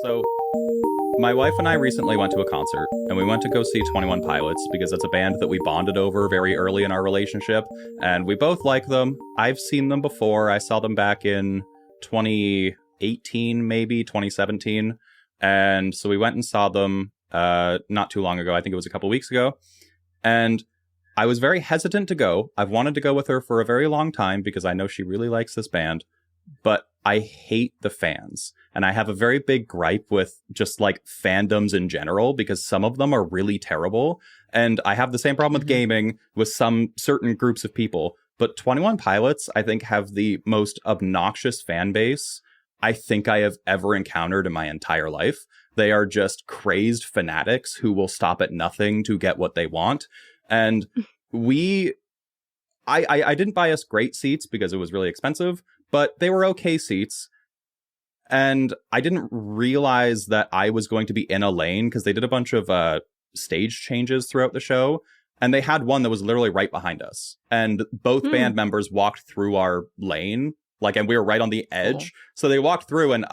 So, my wife and I recently went to a concert, and we went to go see 21 Pilots because it's a band that we bonded over very early in our relationship, and we both like them. I've seen them before. I saw them back in 2018, maybe 2017, and so we went and saw them not too long ago. I think it was a couple weeks ago, and I was very hesitant to go. I've wanted to go with her for a very long time because I know she really likes this band, but I hate the fans. And I have a very big gripe with just like fandoms in general because some of them are really terrible. And I have the same problem with gaming with some certain groups of people. But 21 Pilots, I think, have the most obnoxious fan base I think I have ever encountered in my entire life. They are just crazed fanatics who will stop at nothing to get what they want. And I didn't buy us great seats because it was really expensive, but they were okay seats. And I didn't realize that I was going to be in a lane because they did a bunch of stage changes throughout the show. And they had one that was literally right behind us. And both band members walked through our lane, and we were right on the edge. Cool. So they walked through and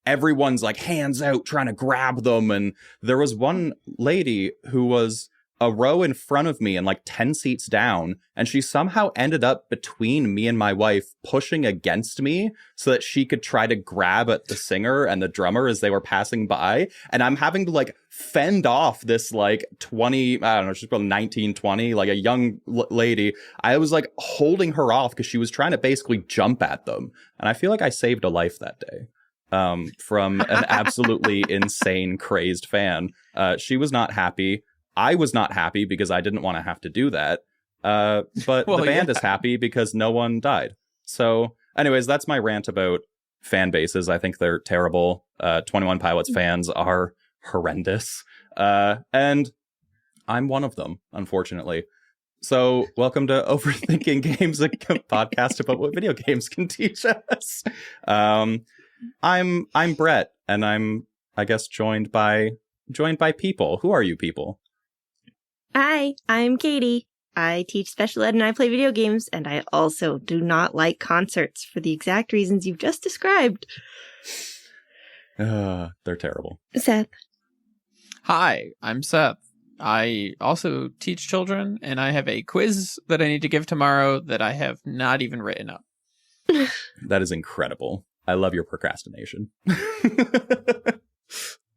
everyone's like hands out trying to grab them. And there was one lady who was a row in front of me and 10 seats down. And she somehow ended up between me and my wife, pushing against me so that she could try to grab at the singer and the drummer as they were passing by. And I'm having to fend off this 20, I don't know, she's probably 19, 20, a young lady. I was holding her off because she was trying to basically jump at them. And I feel like I saved a life that day from an absolutely insane, crazed fan. She was not happy. I was not happy because I didn't want to have to do that. But the band is happy because no one died. So anyways, that's my rant about fan bases. I think they're terrible. 21 Pilots fans are horrendous. And I'm one of them, unfortunately. So welcome to Overthinking Games, a podcast about what video games can teach us. I'm Brett, and I'm, I guess, joined by people. Who are you people? Hi, I'm Katie. I teach special ed and I play video games, and I also do not like concerts for the exact reasons you've just described. They're terrible. Seth. Hi, I'm Seth. I also teach children, and I have a quiz that I need to give tomorrow that I have not even written up. That is incredible. I love your procrastination.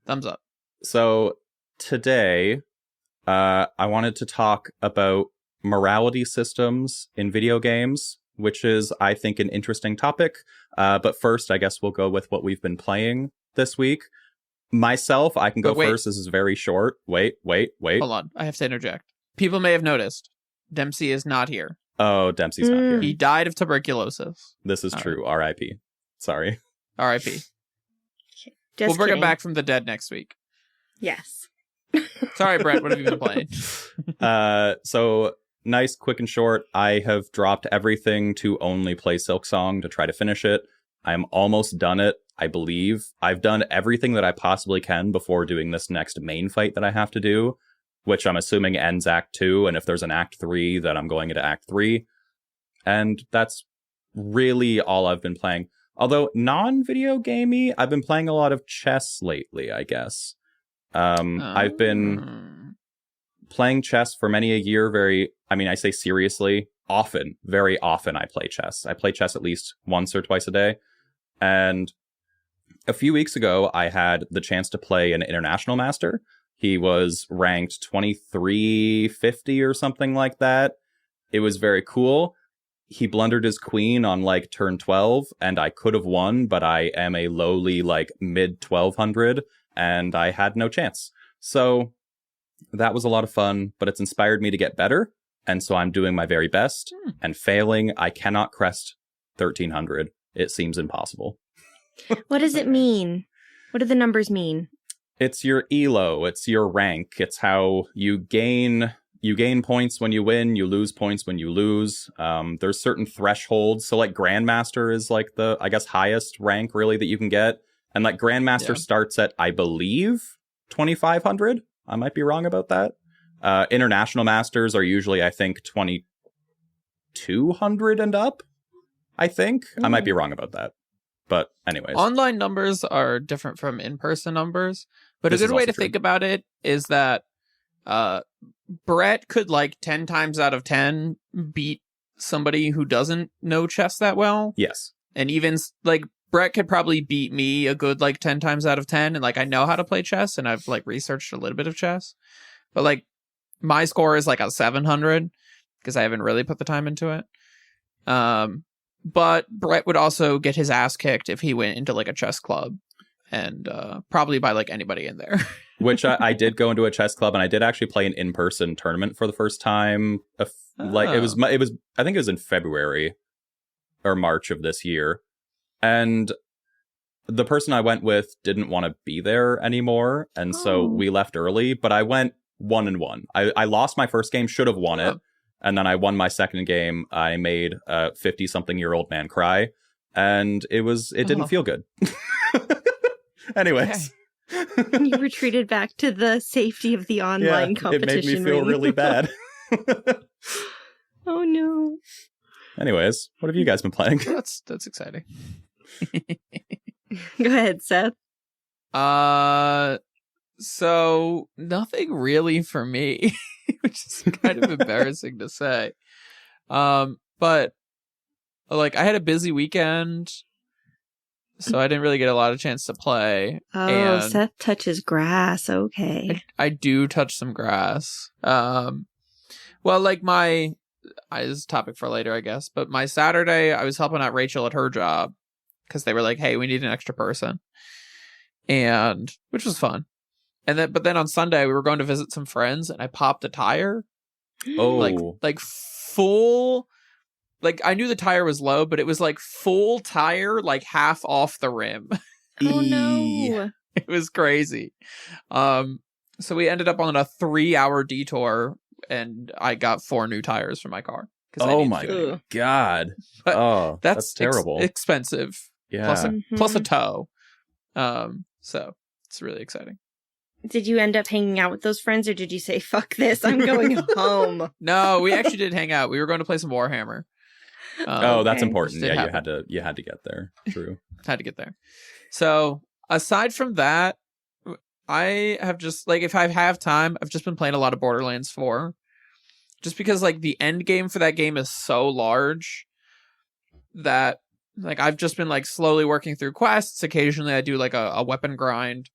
Thumbs up. So today, I wanted to talk about morality systems in video games, which is, I think, an interesting topic. But first, I guess we'll go with what we've been playing this week. Myself, I can go first. This is very short. Wait. Hold on. I have to interject. People may have noticed Dempsey is not here. Oh, Dempsey's not here. He died of tuberculosis. This is true. R.I.P. Sorry. R.I.P. We'll bring him back from the dead next week. Yes. Sorry, Brett. What have you been playing? So nice, quick and short. I have dropped everything to only play Silksong to try to finish it. I'm almost done it, I believe. I've done everything that I possibly can before doing this next main fight that I have to do, which I'm assuming ends Act 2. And if there's an Act 3, then I'm going into Act 3. And that's really all I've been playing. Although non-video gamey, I've been playing a lot of chess lately, I guess. I've been playing chess for many a year. I say seriously, very often I play chess. I play chess at least once or twice a day. And a few weeks ago, I had the chance to play an international master. He was ranked 2350 or something like that. It was very cool. He blundered his queen on turn 12, and I could have won, but I am a lowly mid 1200. And I had no chance. So that was a lot of fun, but it's inspired me to get better. And so I'm doing my very best and failing. I cannot crest 1300. It seems impossible. What does it mean? What do the numbers mean? It's your elo. It's your rank. It's how you gain points when you win. You lose points when you lose. There's certain thresholds. So Grandmaster is the, I guess, highest rank really that you can get. And Grandmaster starts at, I believe, 2,500. I might be wrong about that. International Masters are usually, I think, 2,200 and up. I think. I might be wrong about that. But anyways. Online numbers are different from in-person numbers, but This a is good way also to true. think about it is that Brett could, like, 10 times out of 10 beat somebody who doesn't know chess that well. Yes. And even, like, Brett could probably beat me a good, like, 10 times out of 10, and, like, I know how to play chess, and I've, like, researched a little bit of chess. But, like, my score is, like, a 700, because I haven't really put the time into it. But Brett would also get his ass kicked if he went into, like, a chess club, and probably by, like, anybody in there. Which I did go into a chess club, and I did actually play an in-person tournament for the first time. Like it was, I think it was in February or March of this year, and the person I went with didn't want to be there anymore, and so we left early. But I went 1-1. I lost my first game, should have won it. And then I won my second game. I made a 50-something-year-old man cry. And it didn't feel good. Anyways. You retreated back to the safety of the online competition. It made me feel really bad. Oh, no. Anyways, what have you guys been playing? That's exciting. Go ahead, Seth. So nothing really for me, which is kind of embarrassing to say. But like I had a busy weekend, so I didn't really get a lot of chance to play. Oh, and Seth touches grass. Okay. I do touch some grass. Well, like this is a topic for later, I guess. But my Saturday, I was helping out Rachel at her job because they were like, "Hey, we need an extra person," and which was fun. But then on Sunday we were going to visit some friends, and I popped a tire. Oh, like full. Like I knew the tire was low, but it was like full tire, like half off the rim. Oh no! It was crazy. So we ended up on a 3-hour detour, and I got 4 new tires for my car. Oh my god! But that's terrible. Expensive. Yeah. Plus a tow. So it's really exciting. Did you end up hanging out with those friends, or did you say, fuck this, I'm going home? No, we actually did hang out. We were going to play some Warhammer. That's important. Yeah, happen. you had to get there. True. Had to get there. So aside from that, I have just, like, if I have time, I've just been playing a lot of Borderlands 4. Just because, like, the end game for that game is so large that, like, I've just been, like, slowly working through quests. Occasionally I do, like, a weapon grind.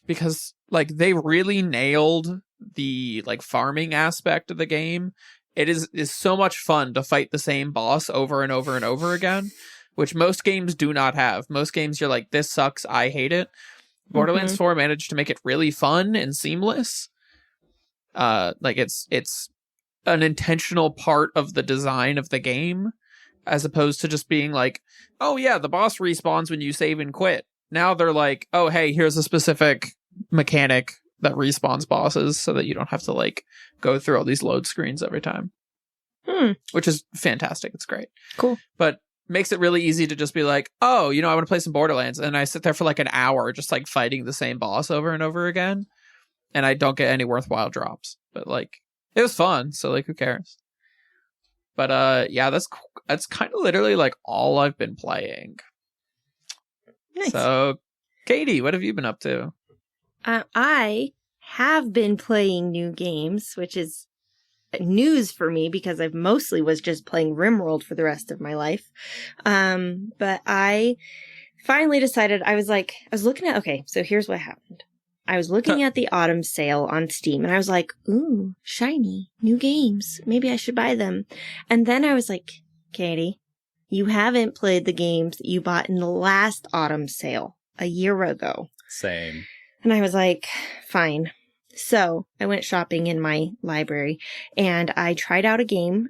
Because, like, they really nailed the, like, farming aspect of the game. It is so much fun to fight the same boss over and over and over again, which most games do not have. Most games you're like, this sucks, I hate it. Borderlands 4 managed to make it really fun and seamless. Like, it's an intentional part of the design of the game, as opposed to just being like, oh yeah, the boss respawns when you save and quit. Now they're like, oh, hey, here's a specific mechanic that respawns bosses so that you don't have to, like, go through all these load screens every time. Which is fantastic. It's great. Cool. But makes it really easy to just be like, oh, I want to play some Borderlands. And I sit there for like an hour just, like, fighting the same boss over and over again. And I don't get any worthwhile drops. But, like, it was fun. So, like, who cares? But, yeah, that's kind of literally, like, all I've been playing. Nice. So, Katie, what have you been up to? I have been playing new games, which is news for me because I've mostly was just playing RimWorld for the rest of my life. But I finally decided, I was looking at, okay, so here's what happened. I was looking at the autumn sale on Steam, and I was like, ooh, shiny, new games. Maybe I should buy them. And then I was like, Katie, you haven't played the games that you bought in the last autumn sale a year ago. Same. And I was like, fine. So I went shopping in my library, and I tried out a game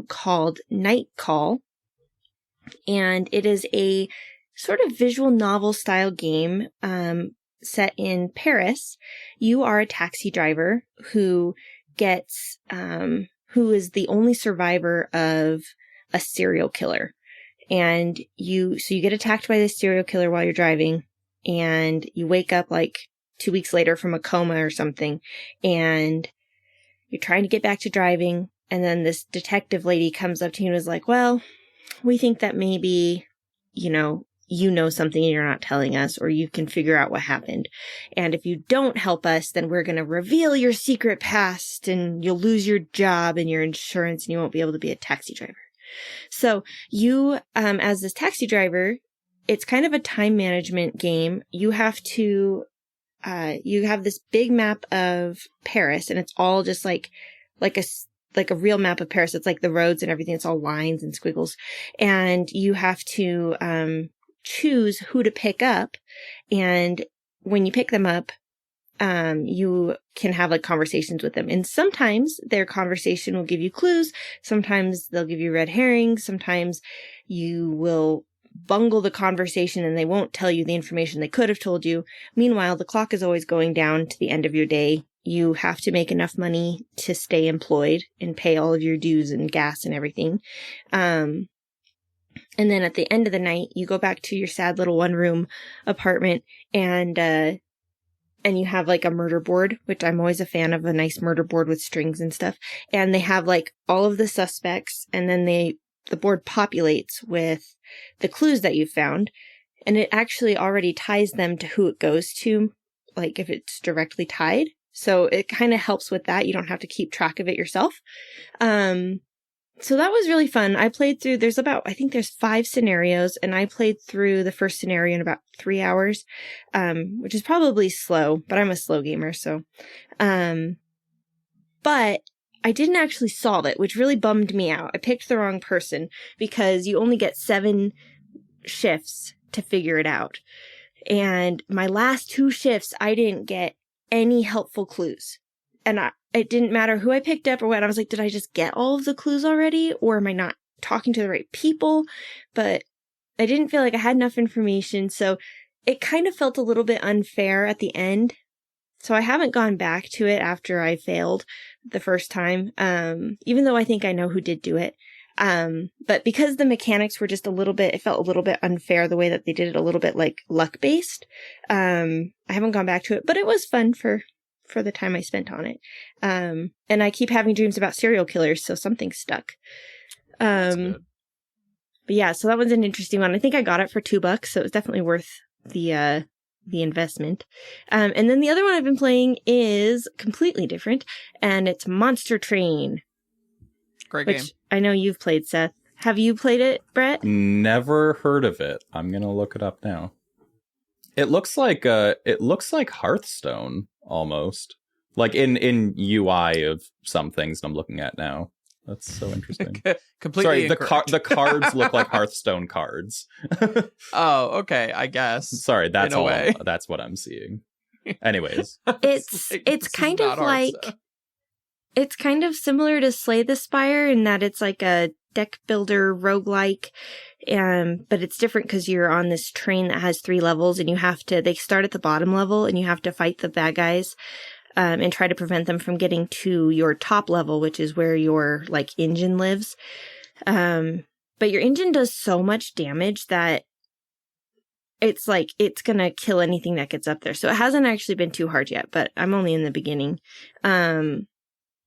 called Night Call. And it is a sort of visual novel style game set in Paris. You are a taxi driver who is the only survivor of a serial killer. And you get attacked by this serial killer while you're driving, and you wake up like 2 weeks later from a coma or something, and you're trying to get back to driving. And then this detective lady comes up to you and is like, well, we think that maybe, you you know something and you're not telling us, or you can figure out what happened. And if you don't help us, then we're going to reveal your secret past and you'll lose your job and your insurance and you won't be able to be a taxi driver. So you, as this taxi driver, it's kind of a time management game. You have to, you have this big map of Paris, and it's all just like a real map of Paris. It's like the roads and everything. It's all lines and squiggles. And you have to, choose who to pick up. And when you pick them up, you can have like conversations with them. And sometimes their conversation will give you clues. Sometimes they'll give you red herrings. Sometimes you will bungle the conversation and they won't tell you the information they could have told you. Meanwhile, the clock is always going down to the end of your day. You have to make enough money to stay employed and pay all of your dues and gas and everything. And then at the end of the night, you go back to your sad little one-room apartment and you have like a murder board, which I'm always a fan of, a nice murder board with strings and stuff. And they have like all of the suspects, and then the board populates with the clues that you've found. And it actually already ties them to who it goes to, like if it's directly tied. So it kind of helps with that. You don't have to keep track of it yourself. So that was really fun. I played through, I think there's 5 scenarios, and I played through the first scenario in about 3 hours, which is probably slow, but I'm a slow gamer, so. But I didn't actually solve it, which really bummed me out. I picked the wrong person because you only get 7 shifts to figure it out. And my last 2 shifts, I didn't get any helpful clues. And it didn't matter who I picked up or what. I was like, did I just get all of the clues already? Or am I not talking to the right people? But I didn't feel like I had enough information. So it kind of felt a little bit unfair at the end. So I haven't gone back to it after I failed the first time, even though I think I know who did do it. But because the mechanics were just it felt a little bit unfair the way that they did it, a little bit like luck-based. I haven't gone back to it, but it was fun for the time I spent on it. And I keep having dreams about serial killers, so something stuck. But yeah, so that was an interesting one. I think I got it for $2, so it was definitely worth the investment. And then the other one I've been playing is completely different, and it's Monster Train. Great game. Which I know you've played, Seth. Have you played it, Brett? Never heard of it. I'm gonna look it up now. It looks like Hearthstone almost, like in UI of some things I'm looking at now. That's so interesting. Completely. Sorry, the cards look like Hearthstone cards. Oh, okay. I guess. Sorry, that's all. That's what I'm seeing. Anyways, it's kind of like it's kind of similar to Slay the Spire in that it's like a deck builder roguelike, but it's different because you're on this train that has 3 levels, and they start at the bottom level, and you have to fight the bad guys and try to prevent them from getting to your top level, which is where your like engine lives. But your engine does so much damage that it's like it's gonna kill anything that gets up there. So it hasn't actually been too hard yet, but I'm only in the beginning.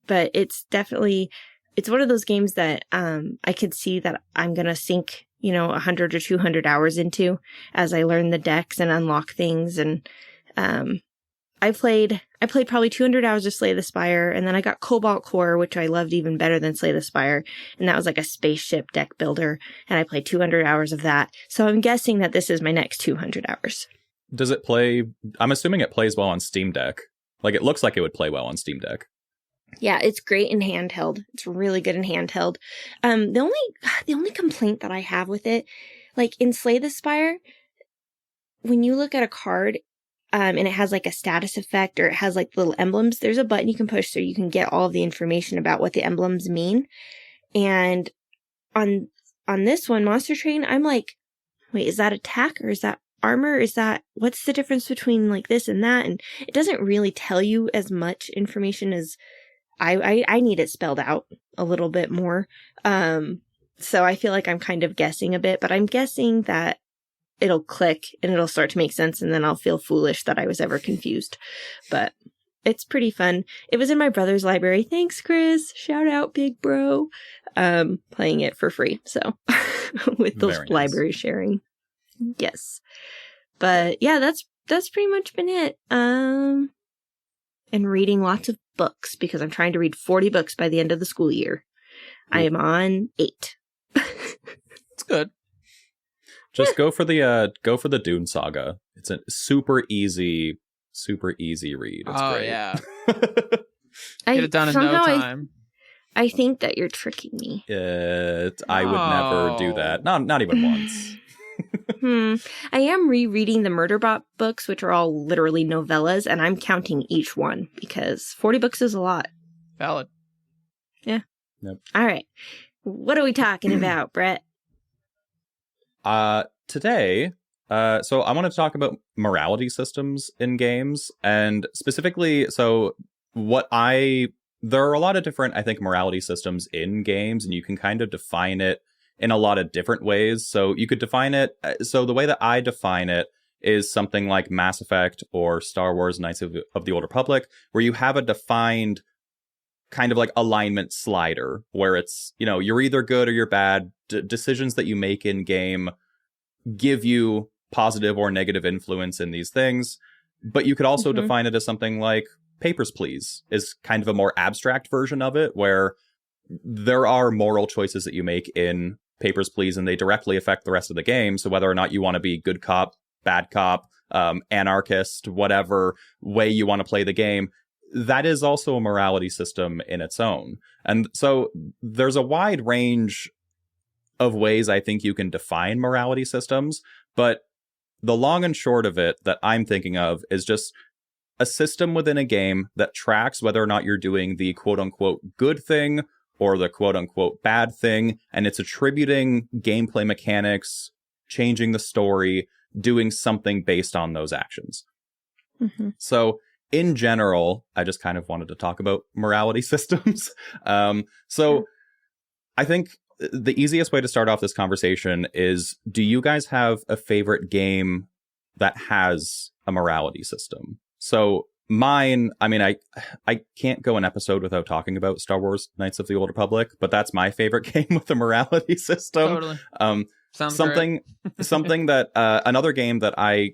But it's one of those games that I could see that I'm going to sink, 100 or 200 hours into as I learn the decks and unlock things. And I played probably 200 hours of Slay the Spire, and then I got Cobalt Core, which I loved even better than Slay the Spire. And that was like a spaceship deck builder, and I played 200 hours of that. So I'm guessing that this is my next 200 hours. Does it play? I'm assuming it plays well on Steam Deck. Like, it looks like it would play well on Steam Deck. Yeah, it's great in handheld. It's really good in handheld. The only complaint that I have with it, like in Slay the Spire, when you look at a card, and it has like a status effect or it has like little emblems, there's a button you can push so you can get all of the information about what the emblems mean. And on this one, Monster Train, I'm like, wait, is that attack or is that armor? What's the difference between like this and that? And it doesn't really tell you as much information as I need it spelled out a little bit more. So I feel like I'm kind of guessing a bit, but I'm guessing that it'll click and it'll start to make sense, and then I'll feel foolish that I was ever confused. But it's pretty fun. It was in my brother's library. Thanks, Chris. Shout out, big bro. Playing it for free. So with those library sharing. Yes. But yeah, that's pretty much been it. And reading lots of books because I'm trying to read 40 books by the end of the school year. I am on 8. It's good. Just go for the Dune Saga. It's a super easy read. It's great. Yeah. Get it done in no time. I think that you're tricking me. I would never do that. Not even once. I am rereading the Murderbot books, which are all literally novellas, and I'm counting each one because 40 books is a lot. Valid. Yeah. Yep. All right. What are we talking about, Brett? Today, so I want to talk about morality systems in games, and specifically, there are a lot of different, I think, morality systems in games, and you can kind of define it in a lot of different ways. So you could define it, so the way that I define it is something like Mass Effect or Star Wars Knights of the Old Republic, where you have a defined kind of like alignment slider, where it's, you're either good or you're bad. Decisions that you make in game give you positive or negative influence in these things. But you could also define it as something like Papers, Please is kind of a more abstract version of it, where there are moral choices that you make in Papers, Please, and they directly affect the rest of the game. So whether or not you want to be good cop, bad cop, anarchist, whatever way you want to play the game, that is also a morality system in its own. And so there's a wide range of ways I think you can define morality systems, but the long and short of it that I'm thinking of is just a system within a game that tracks whether or not you're doing the quote-unquote good thing or the quote-unquote bad thing, and it's attributing gameplay mechanics, changing the story, doing something based on those actions. So in general, I just kind of wanted to talk about morality systems. I think the easiest way to start off this conversation is, do you guys have a favorite game that has a morality system? So mine, I mean, I can't go an episode without talking about Star Wars Knights of the Old Republic, but that's my favorite game with a morality system. Totally. Sounds something that another game that I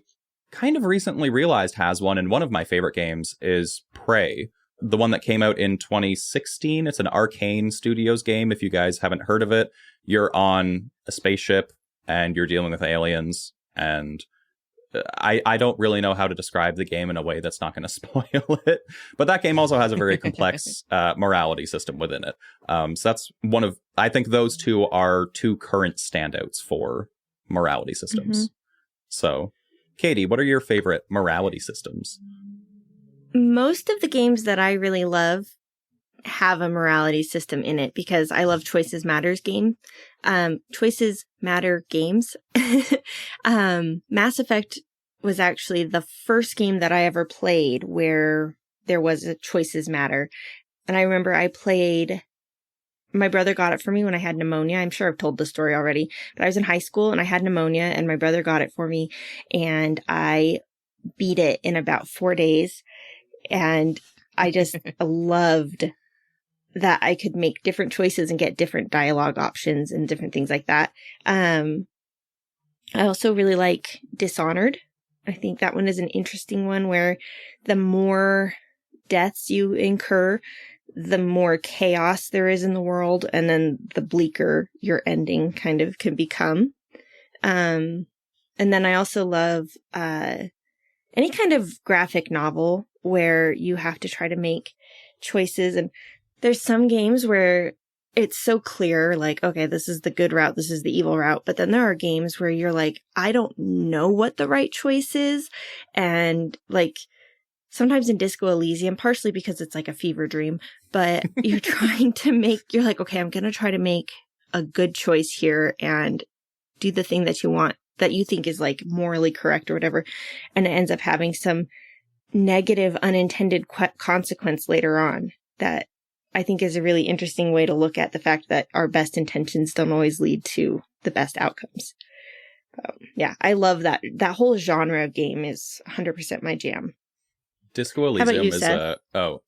kind of recently realized has one, and one of my favorite games is Prey, the one that came out in 2016. It's an Arcane Studios game. If you guys haven't heard of it, you're on a spaceship and you're dealing with aliens, and I don't really know how to describe the game in a way that's not going to spoil it, but that game also has a very complex morality system within it. So that's I think those two are two current standouts for morality systems. So, Katie, what are your favorite morality systems? Most of the games that I really love have a morality system in it because I love Choices Matters game. Choices Matter games. Mass Effect was actually the first game that I ever played where there was a Choices Matter. And I remember my brother got it for me when I had pneumonia. I'm sure I've told the story already, but I was in high school and I had pneumonia and my brother got it for me and I beat it in about 4 days. And I just loved that I could make different choices and get different dialogue options and different things like that. I also really like Dishonored. I think that one is an interesting one where the more deaths you incur, the more chaos there is in the world, and then the bleaker your ending kind of can become. And then I also love any kind of graphic novel where you have to try to make choices. And there's some games where it's so clear, like, okay, this is the good route, this is the evil route. But then there are games where you're like, I don't know what the right choice is. And like, sometimes in Disco Elysium, partially because it's like a fever dream, but you're you're like, okay, I'm going to try to make a good choice here and do the thing that you want, that you think is like morally correct or whatever. And it ends up having some negative unintended consequence later on that I think is a really interesting way to look at the fact that our best intentions don't always lead to the best outcomes. Yeah, I love that. That whole genre of game is 100% my jam. Disco Elysium is Seth?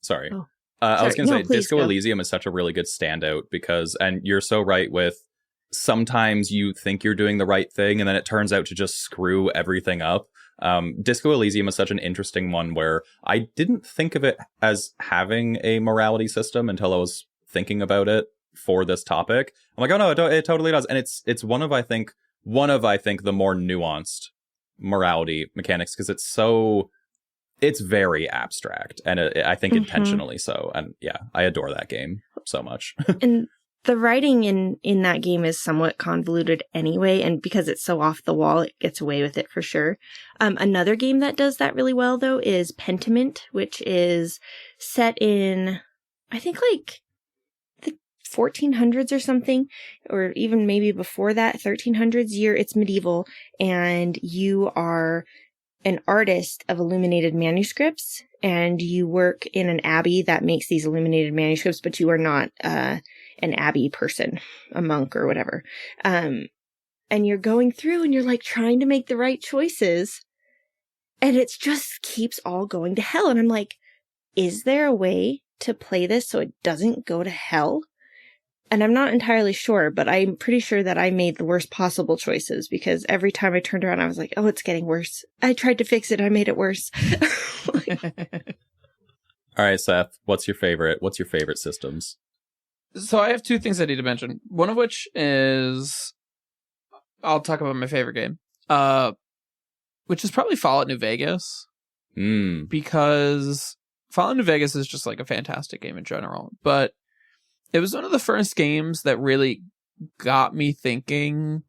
Sorry. Oh, I was going to say please Disco go. Elysium is such a really good standout because, and you're so right with sometimes you think you're doing the right thing and then it turns out to just screw everything up. Disco Elysium is such an interesting one where I didn't think of it as having a morality system until I was thinking about it for this topic. I'm like, oh no, it totally does. And it's one of I think the more nuanced morality mechanics, because it's very abstract, and I think intentionally so. And yeah, I adore that game so much. And the writing in that game is somewhat convoluted anyway, and because it's so off the wall, it gets away with it for sure. Another game that does that really well, though, is Pentiment, which is set in, I think, like the 1400s or something, or even maybe before that, 1300s year. It's medieval, and you are an artist of illuminated manuscripts, and you work in an abbey that makes these illuminated manuscripts, but you are not an abbey person, a monk or whatever. And you're going through and you're like trying to make the right choices, and it just keeps all going to hell. And I'm like, is there a way to play this so it doesn't go to hell? And I'm not entirely sure, but I'm pretty sure that I made the worst possible choices, because every time I turned around, I was like, oh, it's getting worse. I tried to fix it. I made it worse. All right, Seth, what's your favorite systems? So I have two things I need to mention. One of which is, I'll talk about my favorite game, which is probably Fallout New Vegas. Because Fallout New Vegas is just like a fantastic game in general. But it was one of the first games that really got me thinking,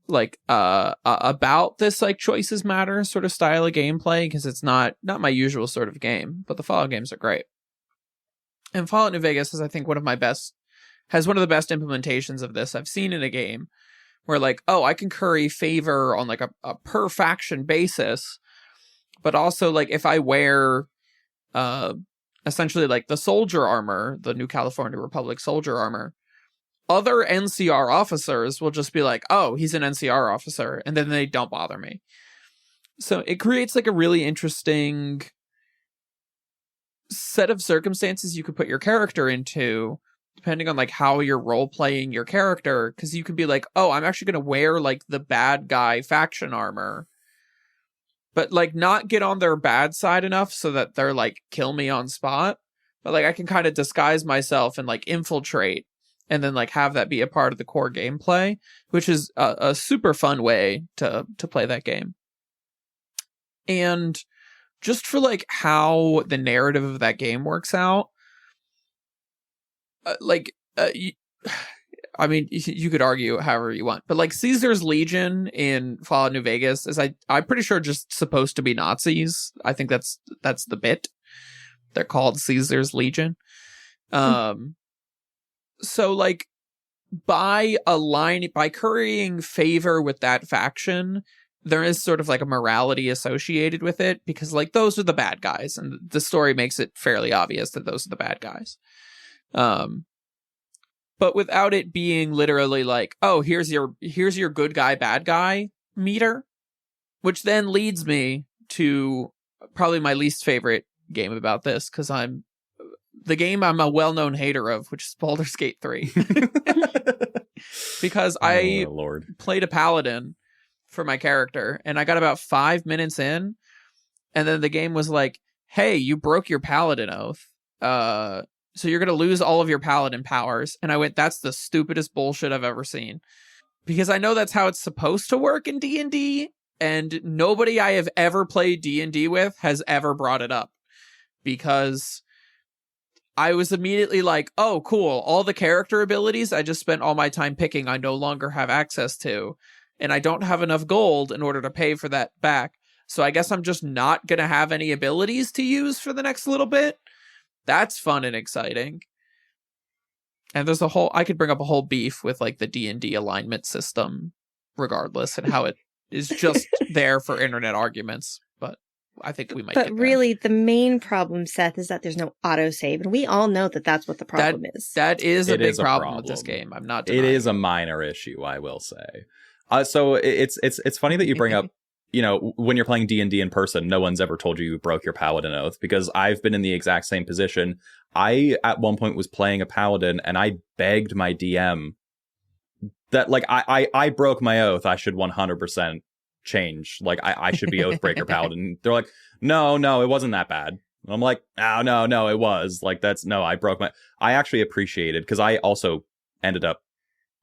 like, about this, like, choices matter sort of style of gameplay, because it's not my usual sort of game, but the Fallout games are great. And Fallout New Vegas is, I think, one of the best implementations of this I've seen in a game, where, like, oh, I can curry favor on, like, a per faction basis, but also, like, if I wear, essentially, like, the soldier armor, the New California Republic soldier armor, other NCR officers will just be like, oh, he's an NCR officer, and then they don't bother me. So it creates, like, a really interesting set of circumstances you could put your character into, depending on, like, how you're role-playing your character, because you could be like, oh, I'm actually going to wear, like, the bad guy faction armor, but, like, not get on their bad side enough so that they're, like, kill me on spot. But, like, I can kind of disguise myself and, like, infiltrate, and then, like, have that be a part of the core gameplay, which is a super fun way to play that game. And just for, like, how the narrative of that game works out, I mean, you could argue however you want, but, like, Caesar's Legion in Fallout New Vegas is, I'm pretty sure, just supposed to be Nazis. I think that's the bit. They're called Caesar's Legion. So, like, by currying favor with that faction, there is sort of, like, a morality associated with it, because, like, those are the bad guys, and the story makes it fairly obvious that those are the bad guys. But without it being literally like, oh, here's your good guy, bad guy meter, which then leads me to probably my least favorite game about this, because I'm a well-known hater of, which is Baldur's Gate 3. Because I played a paladin for my character, and I got about 5 minutes in, and then the game was like, hey, you broke your paladin oath, so you're going to lose all of your paladin powers. And I went, that's the stupidest bullshit I've ever seen. Because I know that's how it's supposed to work in D&D, and nobody I have ever played D&D with has ever brought it up. Because I was immediately like, oh, cool, all the character abilities I just spent all my time picking I no longer have access to, and I don't have enough gold in order to pay for that back. So I guess I'm just not going to have any abilities to use for the next little bit. That's fun and exciting. And there's I could bring up a whole beef with, like, the D&D alignment system regardless, and how it is just there for internet arguments. But I think we might get there. But really, the main problem, Seth, is that there's no autosave, and we all know that that's what the problem is. That is a big problem with this game. I'm not denying it is a minor issue, I will say. So it's funny that you bring up, you know, when you're playing D&D in person, no one's ever told you broke your paladin oath, because I've been in the exact same position. I, at one point, was playing a paladin, and I begged my DM that like I broke my oath. I should 100% change. Like I should be Oathbreaker Paladin. They're like, no, it wasn't that bad. And I'm like, oh, no, it was. Like, I broke my... I actually appreciated, because I also ended up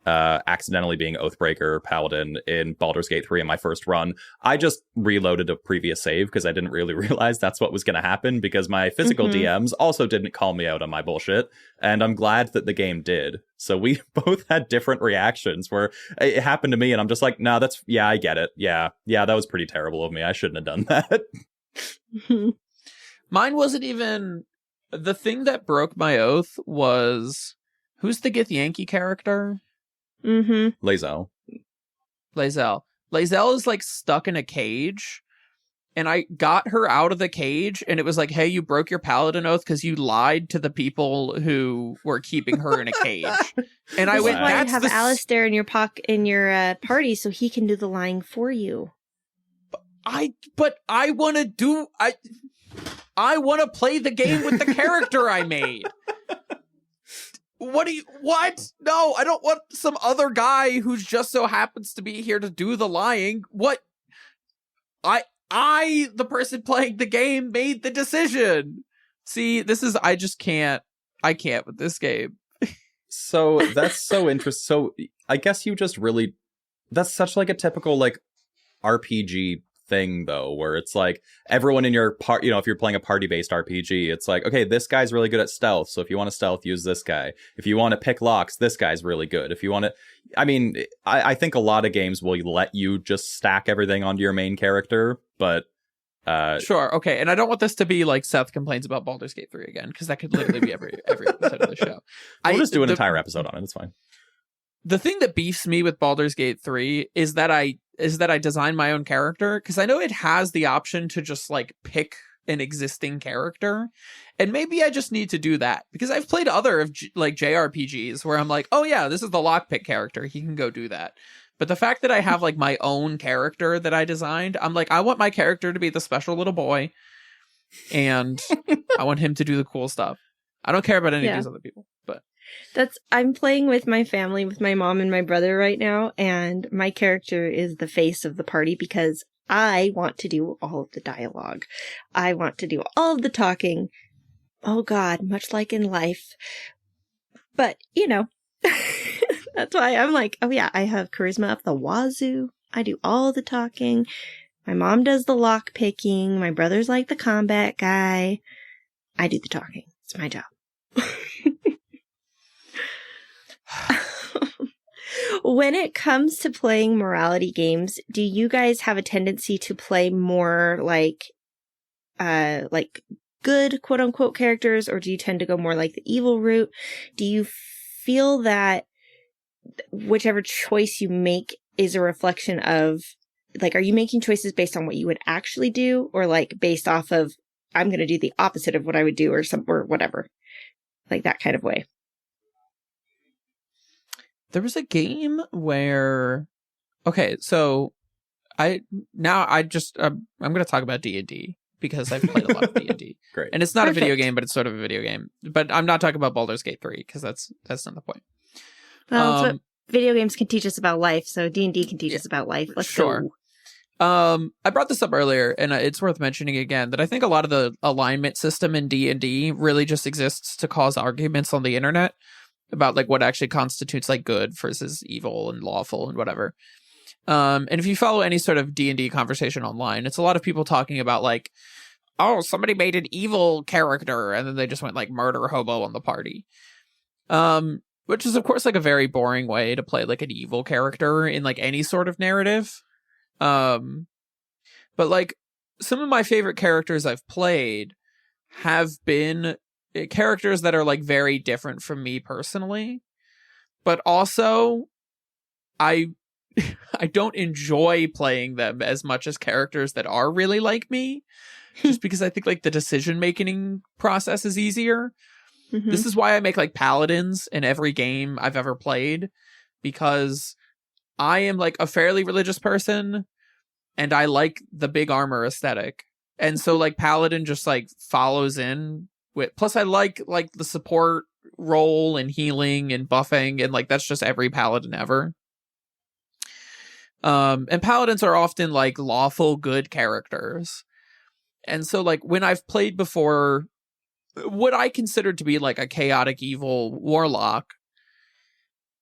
accidentally being Oathbreaker Paladin in Baldur's Gate 3 in my first run. I just reloaded a previous save because I didn't really realize that's what was going to happen, because my physical DMs also didn't call me out on my bullshit, and I'm glad that the game did. So we both had different reactions where it happened to me and I'm just like, no, I get it. Yeah, that was pretty terrible of me. I shouldn't have done that. Mine wasn't even... The thing that broke my oath was... Who's the Githyanki character? Lae'zel. Lae'zel is like stuck in a cage, and I got her out of the cage, and it was like, hey, you broke your paladin oath because you lied to the people who were keeping her in a cage. And I went, why that's you have Alistair in your party so he can do the lying for you. I want to do... I want to play the game with the character I made. What? No, I don't want some other guy who just so happens to be here to do the lying. What? I, the person playing the game, made the decision. See, I can't with this game. So that's so interesting. So I guess you just really, that's such like a typical like RPG thing though, where it's like everyone in your part, if you're playing a party-based RPG, it's like, okay, this guy's really good at stealth, so if you want to stealth, use this guy. If you want to pick locks, this guy's really good. If you want to, I think a lot of games will let you just stack everything onto your main character, but sure, okay, and I don't want this to be like Seth complains about Baldur's Gate 3 again, because that could literally be every episode of the show. We'll just do an entire episode on it. It's fine. The thing that beefs me with Baldur's Gate 3 is that I design my own character, because I know it has the option to just like pick an existing character, and maybe I just need to do that, because I've played other like JRPGs where I'm like, oh yeah, this is the lockpick character, he can go do that. But the fact that I have like my own character that I designed, I'm like, I want my character to be the special little boy, and I want him to do the cool stuff. I don't care about any of these other people, but I'm playing with my family, with my mom and my brother right now, and my character is the face of the party because I want to do all of the dialogue. I want to do all of the talking. Oh God, much like in life. But, that's why I'm like, oh yeah, I have charisma up the wazoo. I do all the talking. My mom does the lock picking. My brother's like the combat guy. I do the talking. It's my job. When it comes to playing morality games, do you guys have a tendency to play more like good quote unquote characters, or do you tend to go more like the evil route? Do you feel that whichever choice you make is a reflection of, like, are you making choices based on what you would actually do, or like based off of, I'm going to do the opposite of what I would do, or whatever, like that kind of way? There was a game where, okay, so I'm going to talk about D&D because I've played a lot of D&D. Great. And it's not a video game, but it's sort of a video game. But I'm not talking about Baldur's Gate 3 because that's not the point. Well, that's what video games can teach us about life, so D&D can teach us about life. Let's go. I brought this up earlier, and it's worth mentioning again that I think a lot of the alignment system in D&D really just exists to cause arguments on the internet about like what actually constitutes like good versus evil and lawful and whatever. And if you follow any sort of D&D conversation online, it's a lot of people talking about like, oh, somebody made an evil character and then they just went like murder hobo on the party. Which is of course like a very boring way to play like an evil character in like any sort of narrative. But like some of my favorite characters I've played have been characters that are like very different from me personally, but also I don't enjoy playing them as much as characters that are really like me, just because I think like the decision making process is easier. Mm-hmm. This is why I make like paladins in every game I've ever played, because I am like a fairly religious person and I like the big armor aesthetic. And so like paladin just like follows in with, plus I like the support role and healing and buffing, and like that's just every paladin ever. And paladins are often like lawful good characters. And so like when I've played before what I considered to be like a chaotic evil warlock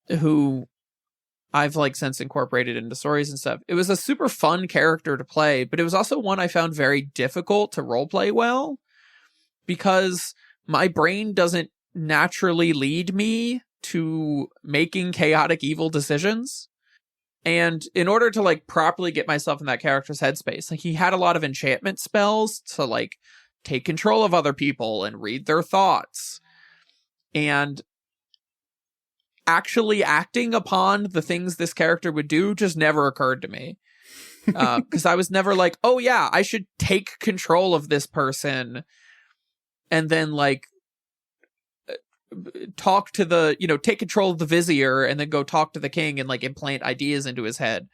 who I've like since incorporated into stories and stuff, it was a super fun character to play, but it was also one I found very difficult to roleplay well because my brain doesn't naturally lead me to making chaotic evil decisions. And in order to like properly get myself in that character's headspace, like he had a lot of enchantment spells to like take control of other people and read their thoughts. And actually acting upon the things this character would do just never occurred to me. Because I was never like, oh yeah, I should take control of this person and then like talk to the, take control of the vizier and then go talk to the king and like implant ideas into his head.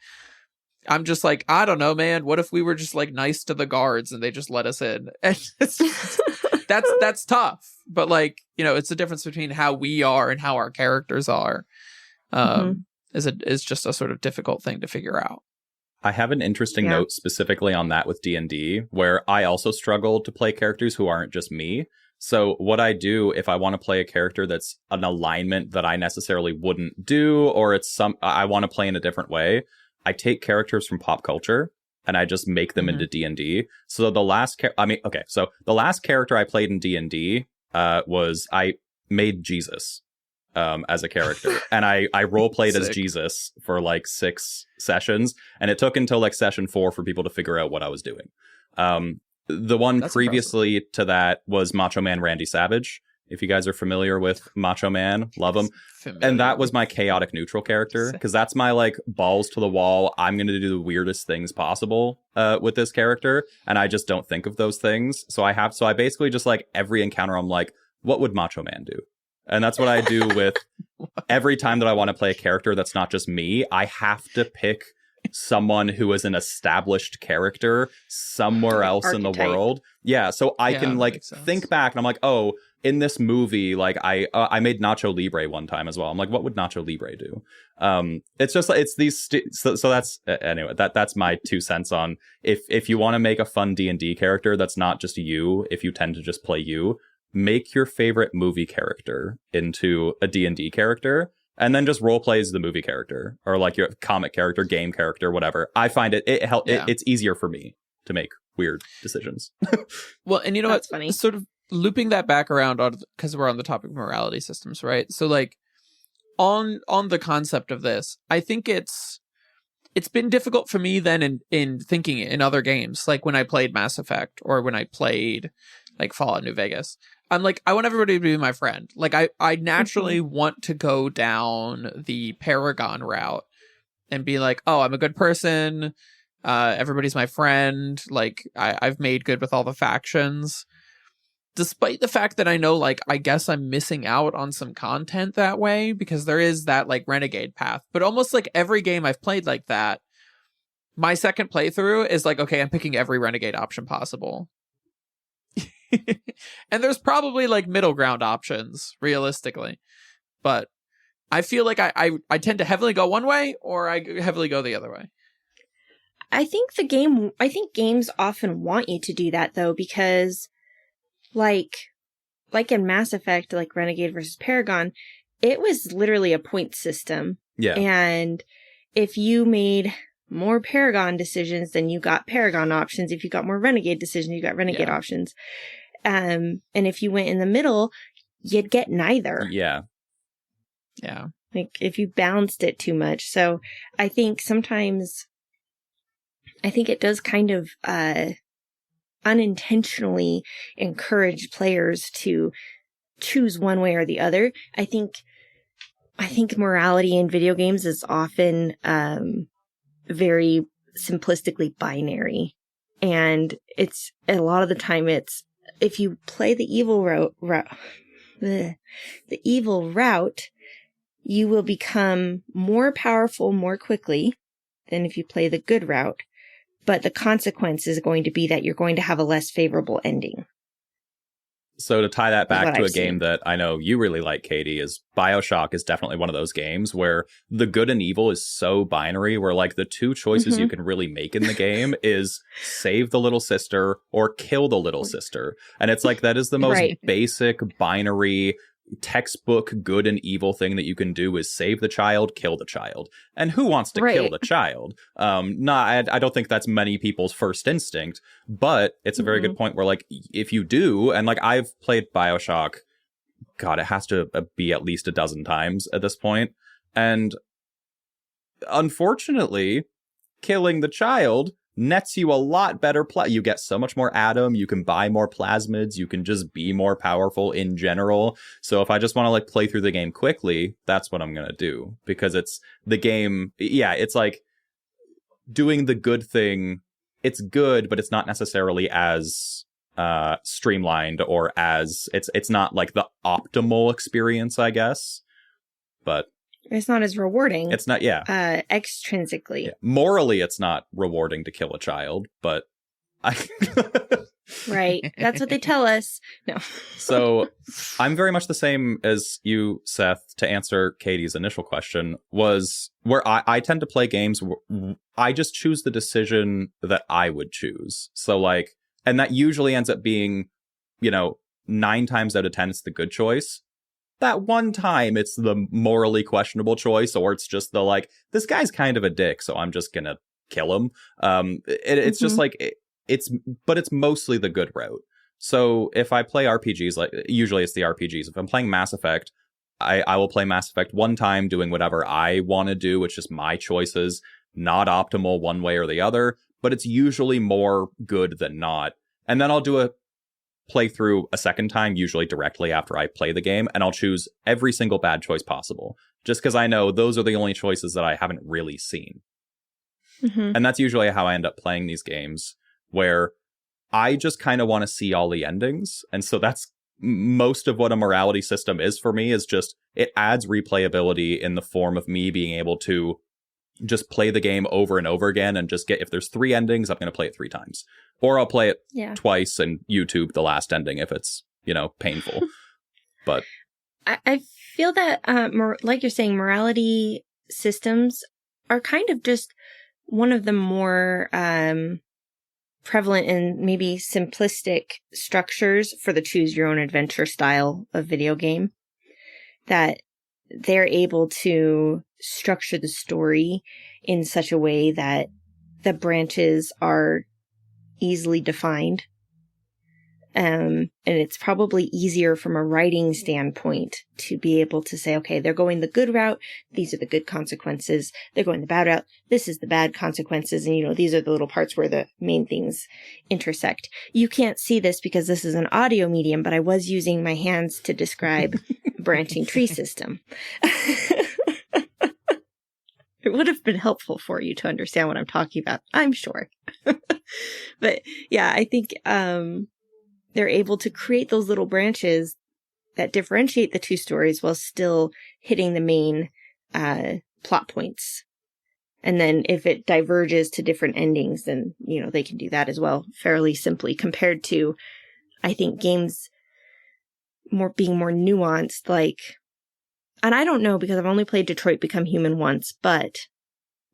I'm just like, I don't know, man. What if we were just like nice to the guards and they just let us in? And that's tough. But like, it's the difference between how we are and how our characters are. Is just a sort of difficult thing to figure out. I have an interesting note specifically on that with D&D, where I also struggle to play characters who aren't just me. So what I do if I want to play a character that's an alignment that I necessarily wouldn't do, or it's I want to play in a different way, I take characters from pop culture and I just make them into D&D. So the last the last character I played in D&D was I made Jesus as a character, and I role played as Jesus for like 6 sessions, and it took until like session 4 for people to figure out what I was doing. The one That's previously impressive. To that was Macho Man Randy Savage. If you guys are familiar with Macho Man, love him. And that was my chaotic neutral character, because that's my like balls to the wall. I'm going to do the weirdest things possible with this character, and I just don't think of those things. So I basically just like every encounter, I'm like, what would Macho Man do? And that's what I do with every time that I want to play a character that's not just me. I have to pick someone who is an established character somewhere else in the world. Yeah, so I can like think back and I'm like, oh, in this movie, like I made Nacho Libre one time as well. I'm like, what would Nacho Libre do? It's just like it's these so that's anyway, that's my 2 cents on if you want to make a fun D&D character that's not just you, if you tend to just play you, make your favorite movie character into a D&D character. And then just role plays the movie character, or like your comic character, game character, whatever. I find it's easier for me to make weird decisions. Well, and you know what's funny? Sort of looping that back around on, because we're on the topic of morality systems, right? So like on the concept of this, I think it's been difficult for me then in thinking in other games, like when I played Mass Effect or when I played like Fallout New Vegas. I'm like, I want everybody to be my friend. Like, I naturally want to go down the Paragon route and be like, oh, I'm a good person. Everybody's my friend. Like, I've made good with all the factions. Despite the fact that I know, like, I guess I'm missing out on some content that way because there is that, like, renegade path. But almost like every game I've played like that, my second playthrough is like, okay, I'm picking every renegade option possible. And there's probably like middle ground options realistically, but I feel like I tend to heavily go one way or I heavily go the other way. I think games often want you to do that though, because like in Mass Effect, like Renegade versus Paragon, it was literally a point system. Yeah. And if you made more Paragon decisions, then you got Paragon options. If you got more Renegade decisions, you got Renegade options. And if you went in the middle, you'd get neither. Yeah. Yeah. Like if you balanced it too much. So I think sometimes, it does kind of unintentionally encourage players to choose one way or the other. I think morality in video games is often very simplistically binary. And it's a lot of the time if you play the evil route, you will become more powerful more quickly than if you play the good route. But the consequence is going to be that you're going to have a less favorable ending. So to tie that back what to a I've game seen. that I know you really like, Katie, is Bioshock is definitely one of those games where the good and evil is so binary, where like the two choices you can really make in the game is save the little sister or kill the little sister. And it's like, that is the most Right. basic binary textbook good and evil thing that you can do is save the child, kill the child. And who wants to kill Right. the child? I don't think that's many people's first instinct, but it's a very good point where like, if you do, and like I've played Bioshock, God, it has to be at least a dozen times at this point. And unfortunately, killing the child nets you a lot better you get so much more Atom, you can buy more plasmids, you can just be more powerful in general. So if I just want to like play through the game quickly, that's what I'm gonna do, because it's the game. It's like doing the good thing. It's good, but it's not necessarily as streamlined, or as it's not like the optimal experience, I guess. But It's not as rewarding. it's not, extrinsically. yeah. Morally, it's not rewarding to kill a child, but Right. That's what they tell us. No. So I'm very much the same as you, Seth, to answer Katie's initial question, was where I tend to play games where I just choose the decision that I would choose. So like, and that usually ends up being, 9 times out of 10, it's the good choice. That one time it's the morally questionable choice, or it's just the like, this guy's kind of a dick, so I'm just gonna kill him. It's just like, it's mostly the good route. So if I play RPGs, like usually it's the RPGs. If I'm playing Mass Effect, I will play Mass Effect one time doing whatever I want to do, which is my choices, not optimal one way or the other, but it's usually more good than not. And then I'll do a playthrough a second time, usually directly after I play the game, and I'll choose every single bad choice possible, just because I know those are the only choices that I haven't really seen. And that's usually how I end up playing these games, where I just kind of want to see all the endings. And so that's most of what a morality system is for me, is just it adds replayability in the form of me being able to just play the game over and over again and just get, if there's 3 endings, I'm going to play it 3 times. Or I'll play it twice and YouTube the last ending if it's, painful. But I feel that, like you're saying, morality systems are kind of just one of the more prevalent and maybe simplistic structures for the choose your own adventure style of video game, that they're able to structure the story in such a way that the branches are easily defined. And it's probably easier from a writing standpoint to be able to say, okay, they're going the good route. These are the good consequences. They're going the bad route. This is the bad consequences. And, these are the little parts where the main things intersect. You can't see this because this is an audio medium, but I was using my hands to describe a branching tree system. It would have been helpful for you to understand what I'm talking about, I'm sure. But yeah, I think, they're able to create those little branches that differentiate the 2 stories while still hitting the main plot points. And then if it diverges to different endings, then, they can do that as well fairly simply, compared to, I think, games being more nuanced, like, and I don't know because I've only played Detroit Become Human once, but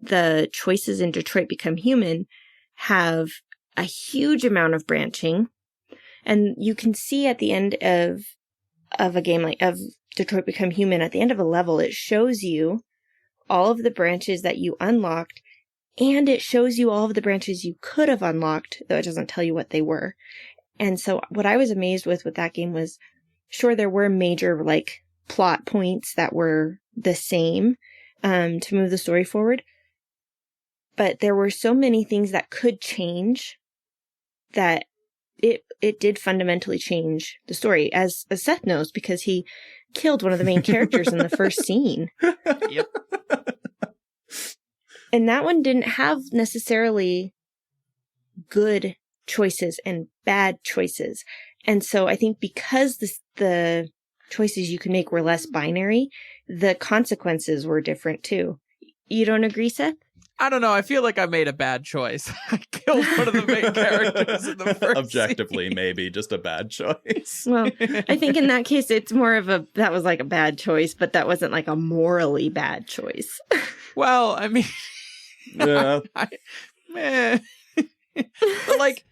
the choices in Detroit Become Human have a huge amount of branching. And you can see at the end of a game of Detroit Become Human, at the end of a level, it shows you all of the branches that you unlocked, and it shows you all of the branches you could have unlocked, though it doesn't tell you what they were. And so what I was amazed with that game was, sure, there were major, like, plot points that were the same to move the story forward, but there were so many things that could change that it did fundamentally change the story, as Seth knows, because he killed one of the main characters in the first scene. Yep. And that one didn't have necessarily good choices and bad choices. And so I think because the choices you could make were less binary, the consequences were different too. You don't agree, Seth? I don't know. I feel like I made a bad choice. I killed one of the main characters in the first Objectively, scene. maybe just a bad choice. Well, I think in that case, it's more of that was like a bad choice, but that wasn't like a morally bad choice. Well, I mean, Yeah. man. But like,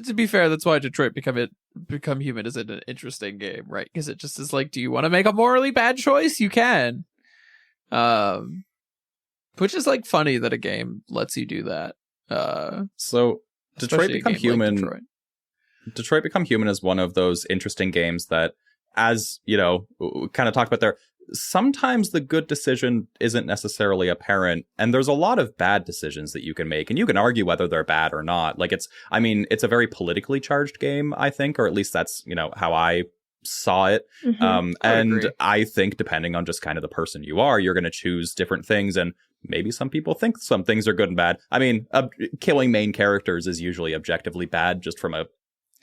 to be fair, that's why Detroit Become Human is an interesting game, right? Because it just is like, do you want to make a morally bad choice? You can. Which is like funny that a game lets you do that. So Detroit especially a Become game like Human. Detroit Become Human is one of those interesting games that, as you know, we kind of talked about there, sometimes the good decision isn't necessarily apparent, and there's a lot of bad decisions that you can make, and you can argue whether they're bad or not. Like it's a very politically charged game, I think, or at least that's, how I saw it. Mm-hmm. And I think depending on just kind of the person you are, you're going to choose different things, and maybe some people think some things are good and bad. I mean, killing main characters is usually objectively bad just from a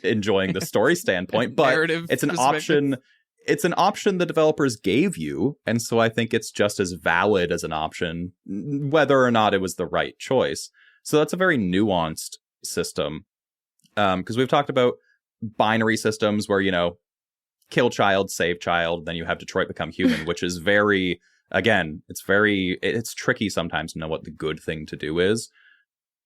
enjoying the story standpoint, but it's an option. It's an option the developers gave you, and so I think it's just as valid as an option, whether or not it was the right choice. So that's a very nuanced system, because we've talked about binary systems where, kill child, save child, then you have Detroit Become Human, which is very, again, it's tricky sometimes to know what the good thing to do is.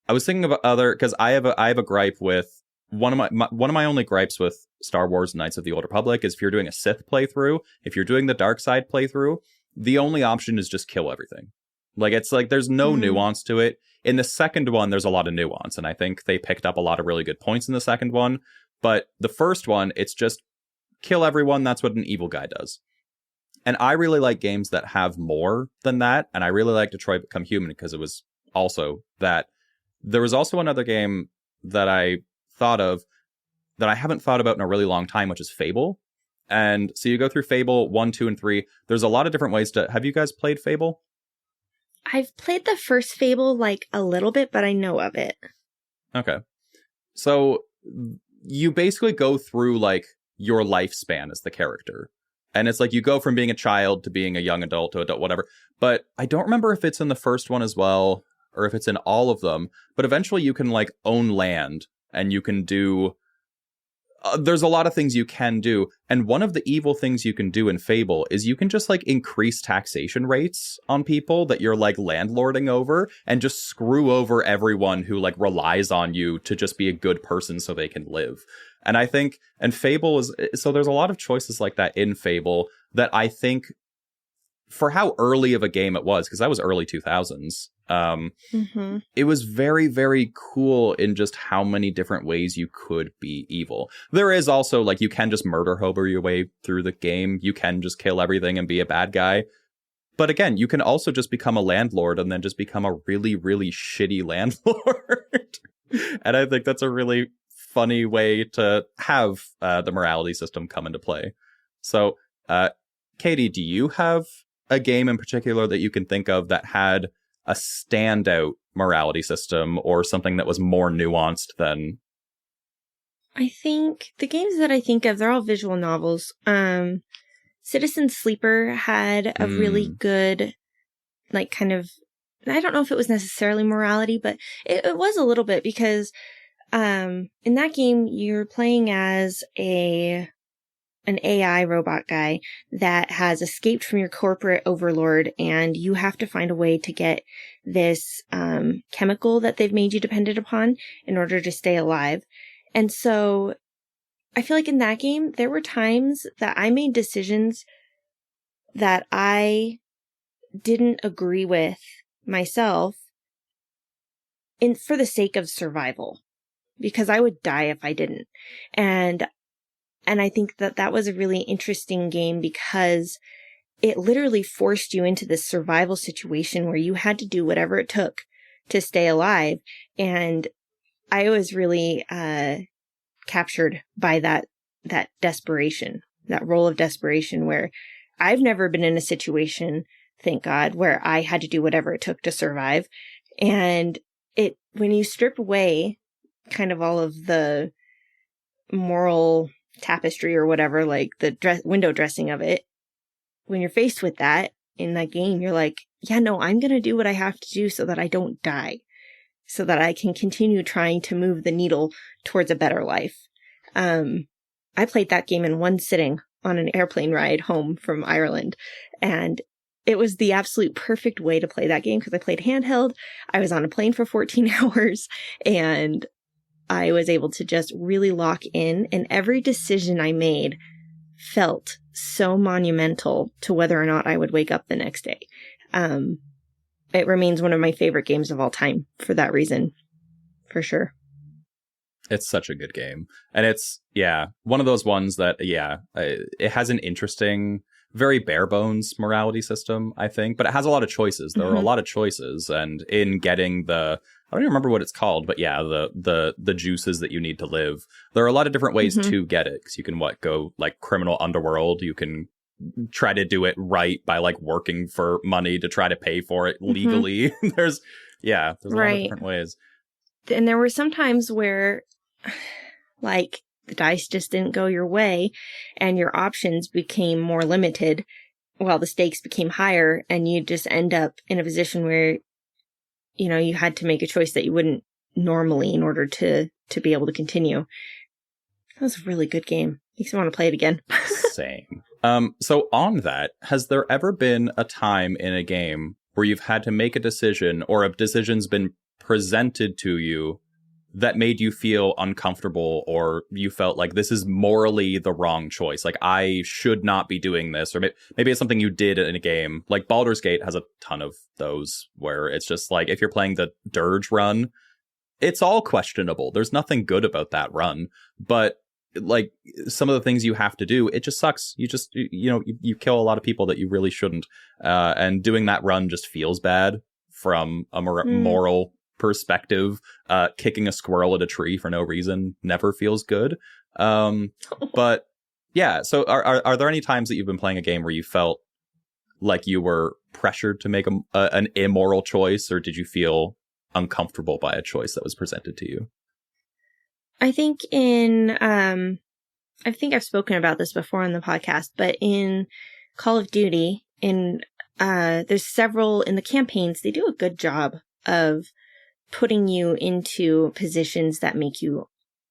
I was thinking about because I have a gripe with one of my only gripes with Star Wars Knights of the Old Republic is if you're doing a Sith playthrough, if you're doing the dark side playthrough, the only option is just kill everything. Like it's like there's no nuance to it. In the second one, there's a lot of nuance, and I think they picked up a lot of really good points in the second one. But the first one, it's just kill everyone. That's what an evil guy does. And I really like games that have more than that, and I really like Detroit Become Human because it was also that. There was also another game that I thought of that I haven't thought about in a really long time, which is Fable. And so you go through Fable 1, 2, and 3. There's a lot of different ways to... Have you guys played Fable? I've played the first Fable like a little bit, but I know of it. Okay. So you basically go through like your lifespan as the character. And it's like you go from being a child to being a young adult to adult, whatever. But I don't remember if it's in the first one as well, or if it's in all of them. But eventually you can like own land, and you can do... there's a lot of things you can do. And one of the evil things you can do in Fable is you can just like increase taxation rates on people that you're like landlording over, and just screw over everyone who like relies on you to just be a good person so they can live. And I think, and Fable is, so there's a lot of choices like that in Fable that I think for how early of a game it was, because that was early 2000s, it was very, very cool in just how many different ways you could be evil. There is also like, you can just murder hobo your way through the game. You can just kill everything and be a bad guy. But again, you can also just become a landlord and then just become a really, really shitty landlord. And I think that's a really funny way to have the morality system come into play. So, Katie, do you have a game in particular that you can think of that had a standout morality system or something that was more nuanced than... I think the games that I think of, they're all visual novels. Citizen Sleeper had a really good, like, kind of, I don't know if it was necessarily morality, but it was a little bit, because in that game, you're playing as an AI robot guy that has escaped from your corporate overlord, and you have to find a way to get this chemical that they've made you dependent upon in order to stay alive. And so I feel like in that game, there were times that I made decisions that I didn't agree with myself for the sake of survival, because I would die if I didn't. And I think that was a really interesting game because it literally forced you into this survival situation where you had to do whatever it took to stay alive. And I was really captured by that desperation, that role of desperation, where I've never been in a situation, thank God, where I had to do whatever it took to survive. And when you strip away kind of all of the moral tapestry or whatever, like the window dressing of it, when you're faced with that in that game, you're like, yeah, no, I'm going to do what I have to do so that I don't die, so that I can continue trying to move the needle towards a better life. I played that game in one sitting on an airplane ride home from Ireland, and it was the absolute perfect way to play that game because I played handheld. I was on a plane for 14 hours, and I was able to just really lock in, and every decision I made felt so monumental to whether or not I would wake up the next day. It remains one of my favorite games of all time for that reason, for sure. It's such a good game. And it's, one of those ones that, it has an interesting, very bare bones morality system, I think, but it has a lot of choices. There are a lot of choices, and in getting I don't even remember what it's called, but the juices that you need to live, there are a lot of different ways to get it, because you can go like criminal underworld, you can try to do it right by like working for money to try to pay for it legally. There's a lot of different ways. And there were some times where like the dice just didn't go your way and your options became more limited while the stakes became higher, and you just end up in a position where, you know, you had to make a choice that you wouldn't normally in order to be able to continue. That was a really good game. Makes me want to play it again. Same. So on that, has there ever been a time in a game where you've had to make a decision, or a decision's been presented to you that made you feel uncomfortable, or you felt like this is morally the wrong choice, like I should not be doing this, or maybe it's something you did in a game? Like Baldur's Gate has a ton of those where it's just like, if you're playing the Dirge run, it's all questionable. There's nothing good about that run, but like some of the things you have to do, it just sucks. You just, you kill a lot of people that you really shouldn't. And doing that run just feels bad from a moral perspective. Kicking a squirrel at a tree for no reason never feels good. But yeah, so are there any times that you've been playing a game where you felt like you were pressured to make an immoral choice, or did you feel uncomfortable by a choice that was presented to you? I think I think I've spoken about this before on the podcast, but in Call of Duty, there's several in the campaigns, they do a good job of putting you into positions that make you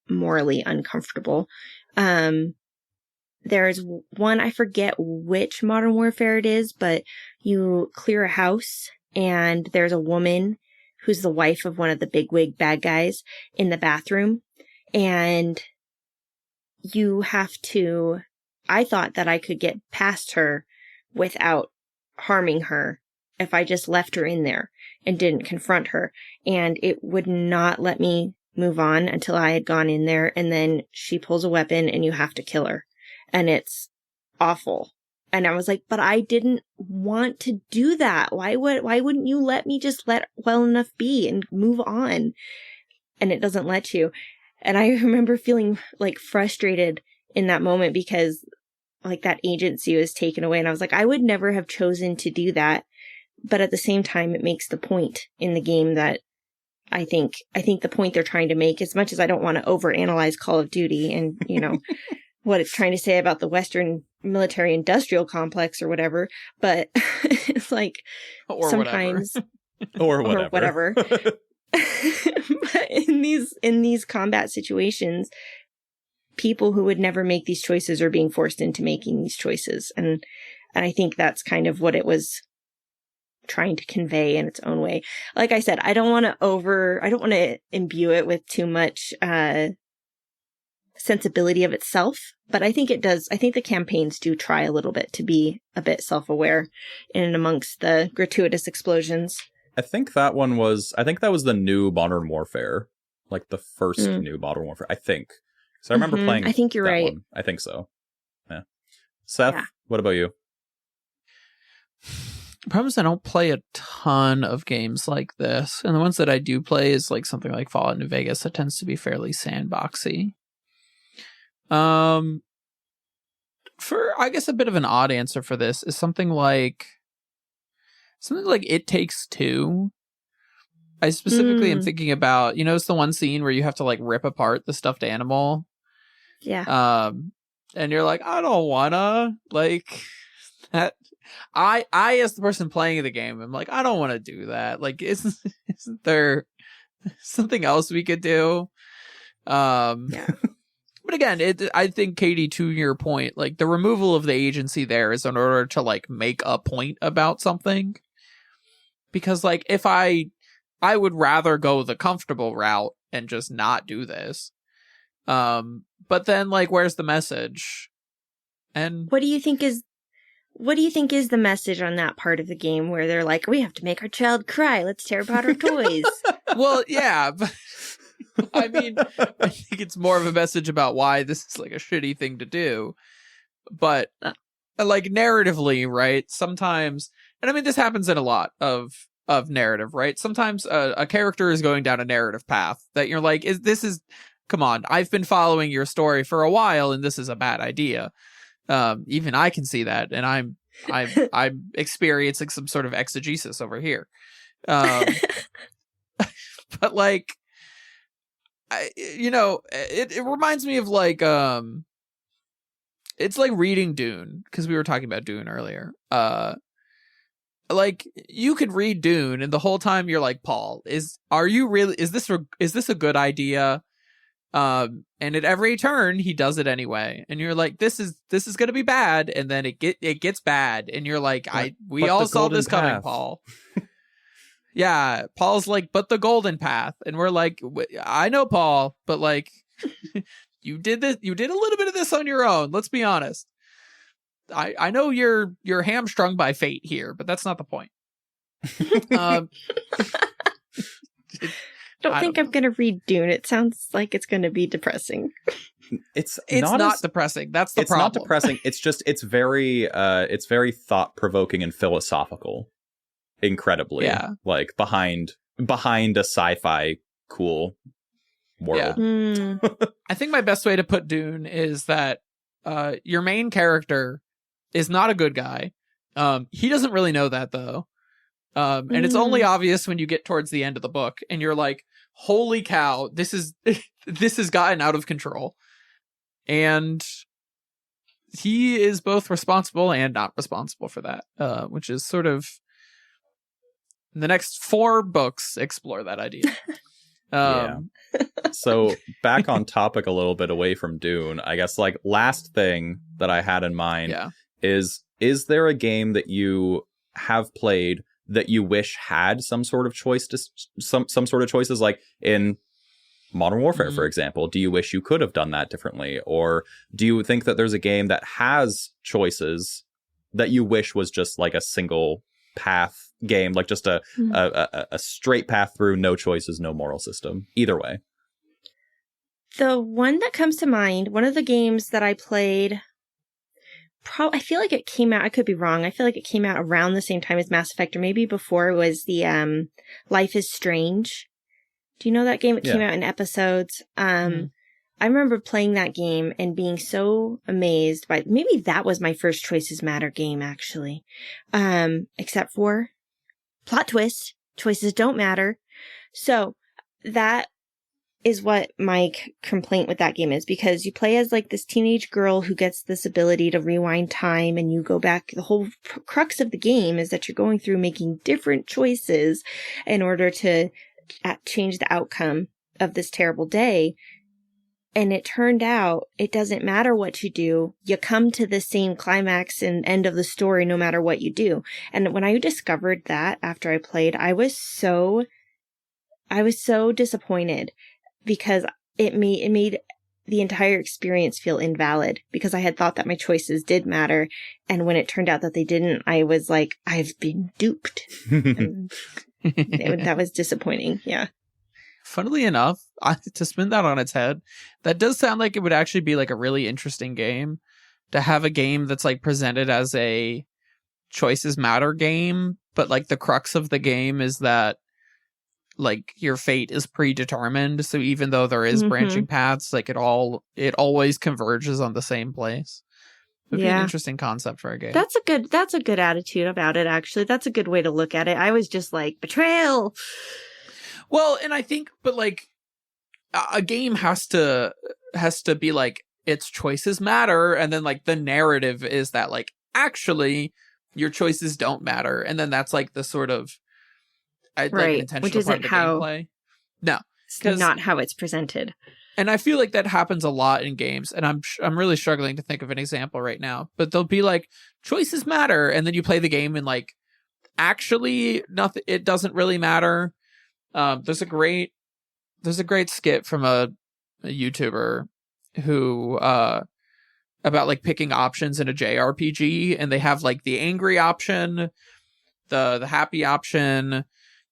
morally uncomfortable. There's one, I forget which Modern Warfare it is, but you clear a house and there's a woman who's the wife of one of the bigwig bad guys in the bathroom. And you have to, I thought that I could get past her without harming her if I just left her in there and didn't confront her. And it would not let me move on until I had gone in there. And then she pulls a weapon and you have to kill her. And it's awful. And I was like, but I didn't want to do that. Why wouldn't you let me just let well enough be and move on? And it doesn't let you. And I remember feeling like frustrated in that moment because like that agency was taken away. And I was like, I would never have chosen to do that. But at the same time, it makes the point in the game that I think the point they're trying to make, as much as I don't want to overanalyze Call of Duty and, you know, what it's trying to say about the Western military industrial complex or whatever, but it's like or sometimes whatever. But in these combat situations, people who would never make these choices are being forced into making these choices. And I think that's kind of what it was trying to convey in its own way. Like I said, I don't want to imbue it with too much sensibility of itself, but I think it does. I think the campaigns do try a little bit to be a bit self-aware in and amongst the gratuitous explosions. I think that was the new Modern Warfare, like the first new Modern Warfare, I think. So I remember playing. I think you're right. One. I think so. Yeah. Seth, What about you? The problem is I don't play a ton of games like this, and the ones that I do play is like something like Fallout New Vegas that tends to be fairly sandboxy. For I guess a bit of an odd answer for this is something like It Takes Two. I specifically am thinking about, it's the one scene where you have to like rip apart the stuffed animal. Yeah. And you're like, I don't wanna, like, that as the person playing the game, I'm like, I don't want to do that. Like, isn't there something else we could do? Yeah. But again, I think, Katie, to your point, like the removal of the agency there is in order to like make a point about something. Because like if I would rather go the comfortable route and just not do this. But then like, where's the message? And What do you think is the message on that part of the game where they're like, we have to make our child cry. Let's tear apart our toys. well, yeah, but I mean, I think it's more of a message about why this is like a shitty thing to do. But like narratively, right? Sometimes, and I mean, this happens in a lot of narrative, right? Sometimes a character is going down a narrative path that you're like, come on, I've been following your story for a while and this is a bad idea. Even I can see that, and I'm experiencing some sort of exegesis over here. But like, it reminds me of like, it's like reading Dune, because we were talking about Dune earlier. Like you could read Dune, and the whole time you're like, Paul, is this a good idea? And at every turn he does it anyway, and you're like, this is gonna be bad, and then it gets bad, and you're like, we all saw this coming, Paul. Yeah, Paul's like, but the golden path, and we're like, I know, Paul, but like, you did a little bit of this on your own. Let's be honest. I know you're hamstrung by fate here, but that's not the point. Don't think I'm going to read Dune. It sounds like it's going to be depressing. It's not depressing. That's the problem. It's not depressing. It's just it's very thought-provoking and philosophical. Incredibly. Yeah. Like behind a sci-fi cool world. Yeah. I think my best way to put Dune is that your main character is not a good guy. He doesn't really know that though. And it's only obvious when you get towards the end of the book and you're like, holy cow, this has gotten out of control. And he is both responsible and not responsible for that, which is sort of the next 4 books explore that idea. Yeah. So back on topic a little bit away from Dune, I guess like last thing that I had in mind is there a game that you have played that you wish had some sort of choice to some sort of choices, like in Modern Warfare, for example? Do you wish you could have done that differently? Or do you think that there's a game that has choices that you wish was just like a single path game, like just a straight path through, no choices, no moral system? Either way. The one that comes to mind, one of the games that I played, I feel like it came out, I could be wrong, I feel like it came out around the same time as Mass Effect, or maybe before, was the Life is Strange. Do you know that game? It came out in episodes. I remember playing that game and being so amazed by, maybe that was my first Choices Matter game, actually. Except for plot twist, choices don't matter. So that is what my complaint with that game is, because you play as like this teenage girl who gets this ability to rewind time, and you go back. The whole crux of the game is that you're going through making different choices in order to change the outcome of this terrible day. And it turned out it doesn't matter what you do. You come to the same climax and end of the story no matter what you do. And when I discovered that after I played, I was so disappointed, because it made the entire experience feel invalid, because I had thought that my choices did matter. And when it turned out that they didn't, I was like, I've been duped. That was disappointing. Yeah. Funnily enough, to spin that on its head, that does sound like it would actually be like a really interesting game, to have a game that's like presented as a choices matter game, but like the crux of the game is that like your fate is predetermined. So even though there is branching paths, like it always converges on the same place. Would be an interesting concept for a game. That's a good attitude about it, actually. That's a good way to look at it. I was just like, betrayal. Well, and I think, but like a game has to be like, its choices matter, and then like the narrative is that like actually your choices don't matter, and then that's like the sort of like an Right, intentional which part of isn't the how gameplay. No, it's not how it's presented. and I feel like that happens a lot in games, and I'm really struggling to think of an example right now. But they'll be like, choices matter, and then you play the game and like, actually, nothing. It doesn't really matter. There's a great skit from a YouTuber who about like picking options in a JRPG, and they have like the angry option, the happy option,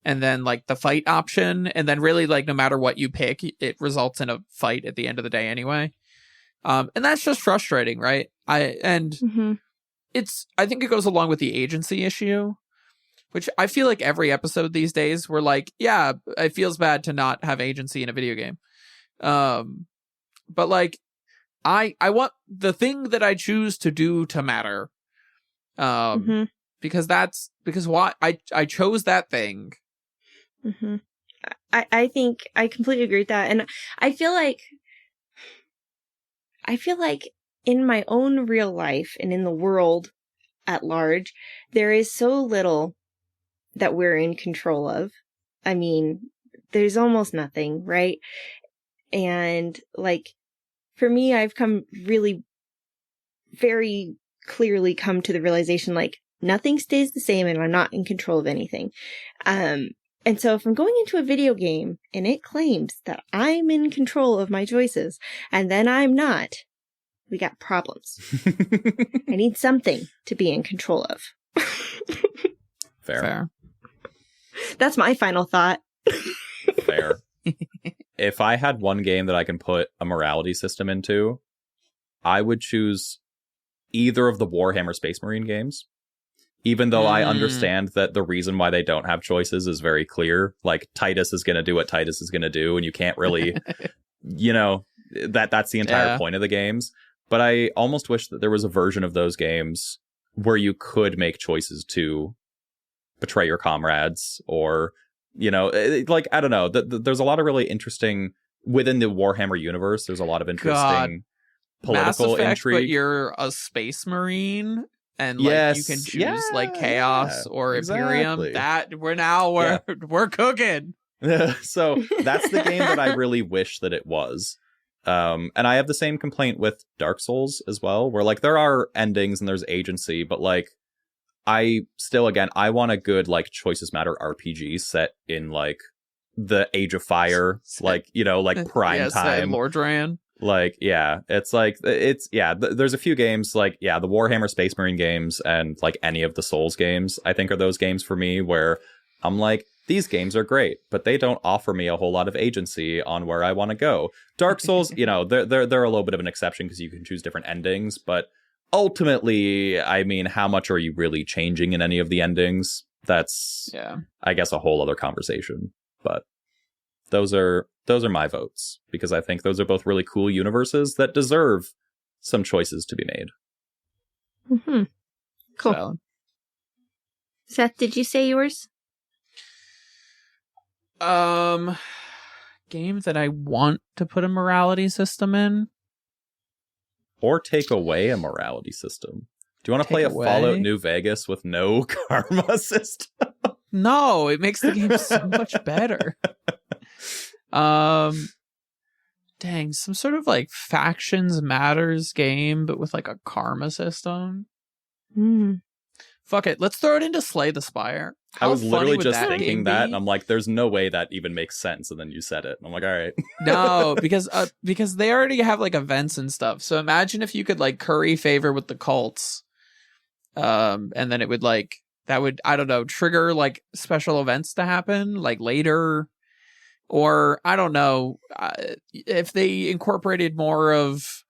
and then like the fight option, and then really like no matter what you pick, it results in a fight at the end of the day anyway. And that's just frustrating, right? I think it goes along with the agency issue, which I feel like every episode these days we're like, yeah, it feels bad to not have agency in a video game. But like I want the thing that I choose to do to matter. Because why I chose that thing. I think I completely agree with that. And I feel like in my own real life and in the world at large, there is so little that we're in control of. I mean, there's almost nothing, right? And like, for me, I've really very clearly come to the realization, like, nothing stays the same and I'm not in control of anything. And so if I'm going into a video game and it claims that I'm in control of my choices and then I'm not, we got problems. I need something to be in control of. Fair. That's my final thought. Fair. If I had one game that I can put a morality system into, I would choose either of the Warhammer Space Marine games. Even though I understand that the reason why they don't have choices is very clear. Like, Titus is going to do what Titus is going to do, and you can't really, that's the entire point of the games. But I almost wish that there was a version of those games where you could make choices to betray your comrades, or, like, I don't know. There's a lot of really interesting, within the Warhammer universe, there's a lot of interesting political Mass Effect, intrigue. But you're a space marine, and like you can choose like chaos or Imperium. That we're cooking. So that's the game that I really wish that it was. And I have the same complaint with Dark Souls as well, where like there are endings and there's agency, but like I want a good like choices matter RPG set in like the Age of Fire, like, like prime time. Lordran. Like, yeah, there's a few games like, the Warhammer Space Marine games and like any of the Souls games, I think, are those games for me where I'm like, these games are great, but they don't offer me a whole lot of agency on where I want to go. Dark Souls, they're a little bit of an exception because you can choose different endings, but ultimately, I mean, how much are you really changing in any of the endings? That's, I guess, a whole other conversation. But those are my votes, because I think those are both really cool universes that deserve some choices to be made. Cool. So, Seth, did you say yours? Game that I want to put a morality system in, or take away a morality system. Do you want to play a Fallout New Vegas with no karma system? No, it makes the game so much better. Dang, some sort of like factions matters game, but with like a karma system. Fuck it, let's throw it into Slay the Spire. I was literally just thinking that, and I'm like, there's no way that even makes sense, and then you said it, and I'm like, all right. No, because they already have like events and stuff. So imagine if you could like curry favor with the cults, and then it would like, that would, I don't know, trigger like special events to happen like later. Or, I don't know, if they incorporated more of,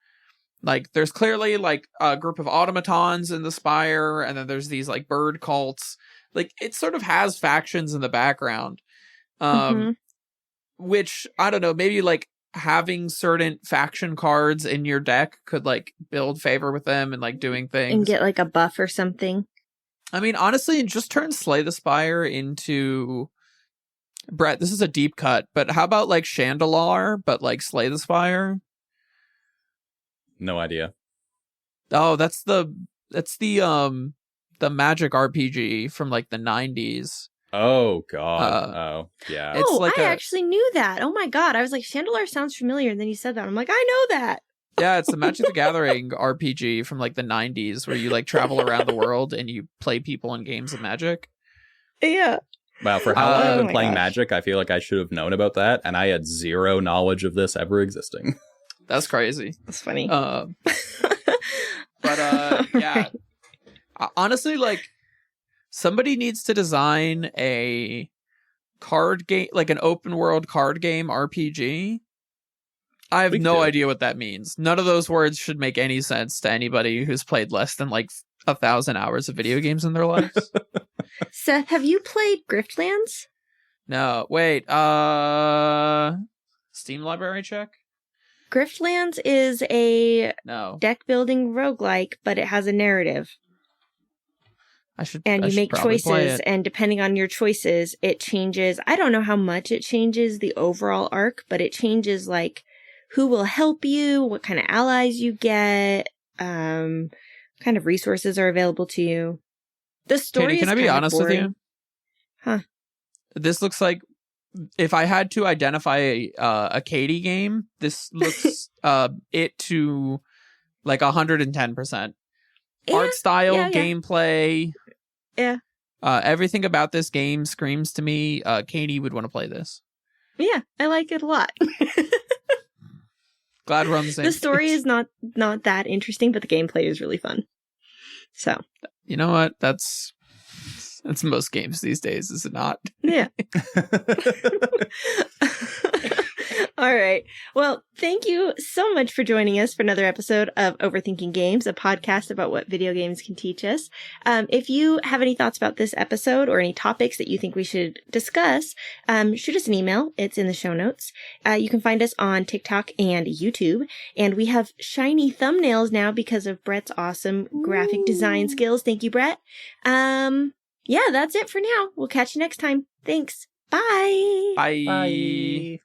like, there's clearly, like, a group of automatons in the Spire, and then there's these, like, bird cults. Like, it sort of has factions in the background. Which, I don't know, maybe, like, having certain faction cards in your deck could, like, build favor with them and, like, doing things. And get, like, a buff or something. I mean, honestly, just turn Slay the Spire into... Brett, this is a deep cut, but how about like Chandalar, but like Slay the Spire? No idea. Oh, that's the the Magic RPG from like the 90s. Oh God. Yeah. It's like I actually knew that. Oh my God. I was like, Chandelure sounds familiar. And then you said that. I'm like, I know that. Yeah, it's the Magic the Gathering RPG from like the 90s where you like travel around the world and you play people in games of Magic. Yeah. Wow, for how long I've Oh been my playing gosh. Magic, I feel like I should have known about that, and I had zero knowledge of this ever existing. That's crazy. That's funny. But yeah. Honestly, like, somebody needs to design a card game, like an open world card game RPG. I have no idea what that means. None of those words should make any sense to anybody who's played less than like 1,000 hours of video games in their lives. Seth, have you played Griftlands? No, wait. Steam library check? Griftlands is a No. deck building roguelike, but it has a narrative. And you make choices, and depending on your choices, it changes. I don't know how much it changes the overall arc, but it changes like who will help you, what kind of allies you get, kind of resources are available to you. The story Katie, can is I be kind of honest with boring. you? Huh. This looks like, if I had to identify a Katie game, this looks it to like 110%. Yeah, Art style, yeah. gameplay. Yeah. Everything about this game screams to me, Katie would want to play this. Yeah, I like it a lot. Glad we're on the same The story page. is not that interesting, but the gameplay is really fun. So, You know what? That's most games these days, is it not? yeah. All right. Well, thank you so much for joining us for another episode of Overthinking Games, a podcast about what video games can teach us. If you have any thoughts about this episode or any topics that you think we should discuss, shoot us an email. It's in the show notes. You can find us on TikTok and YouTube. And we have shiny thumbnails now because of Brett's awesome graphic design skills. Thank you, Brett. Yeah, that's it for now. We'll catch you next time. Thanks. Bye. Bye. Bye.